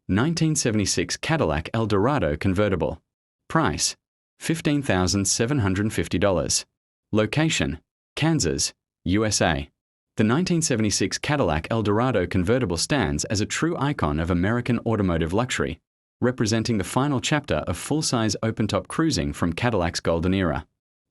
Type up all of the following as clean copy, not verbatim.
1976 Cadillac Eldorado convertible. Price: $15,750. Location: Kansas, USA. The 1976 Cadillac Eldorado convertible stands as a true icon of American automotive luxury, representing the final chapter of full-size open-top cruising from Cadillac's golden era.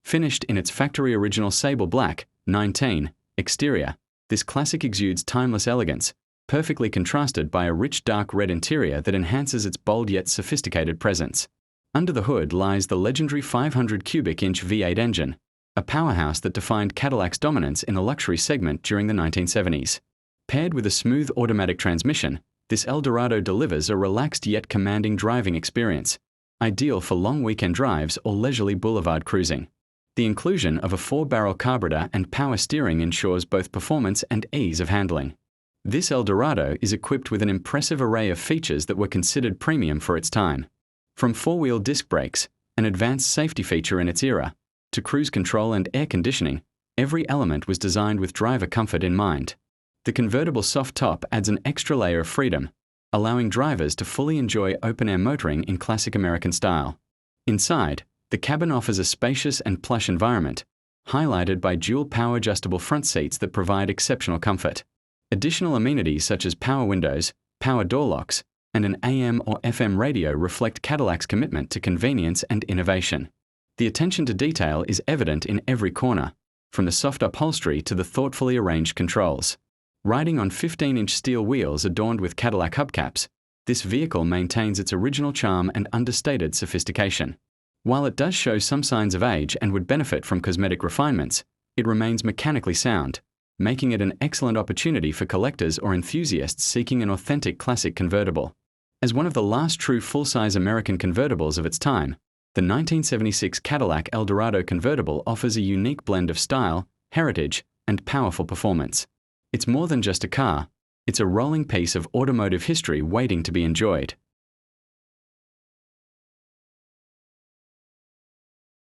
Finished in its factory original sable black, 19, exterior, this classic exudes timeless elegance, perfectly contrasted by a rich dark red interior that enhances its bold yet sophisticated presence. Under the hood lies the legendary 500 cubic inch V8 engine, a powerhouse that defined Cadillac's dominance in the luxury segment during the 1970s. Paired with a smooth automatic transmission, this Eldorado delivers a relaxed yet commanding driving experience, ideal for long weekend drives or leisurely boulevard cruising. The inclusion of a 4-barrel carburetor and power steering ensures both performance and ease of handling. This Eldorado is equipped with an impressive array of features that were considered premium for its time. From 4-wheel disc brakes, an advanced safety feature in its era, to cruise control and air conditioning, every element was designed with driver comfort in mind. The convertible soft top adds an extra layer of freedom, allowing drivers to fully enjoy open-air motoring in classic American style. Inside, the cabin offers a spacious and plush environment, highlighted by dual power adjustable front seats that provide exceptional comfort. Additional amenities such as power windows, power door locks, and an AM or FM radio reflect Cadillac's commitment to convenience and innovation. The attention to detail is evident in every corner, from the soft upholstery to the thoughtfully arranged controls. Riding on 15-inch steel wheels adorned with Cadillac hubcaps, this vehicle maintains its original charm and understated sophistication. While it does show some signs of age and would benefit from cosmetic refinements, it remains mechanically sound, making it an excellent opportunity for collectors or enthusiasts seeking an authentic classic convertible. As one of the last true full-size American convertibles of its time, the 1976 Cadillac Eldorado convertible offers a unique blend of style, heritage, and powerful performance. It's more than just a car, it's a rolling piece of automotive history waiting to be enjoyed.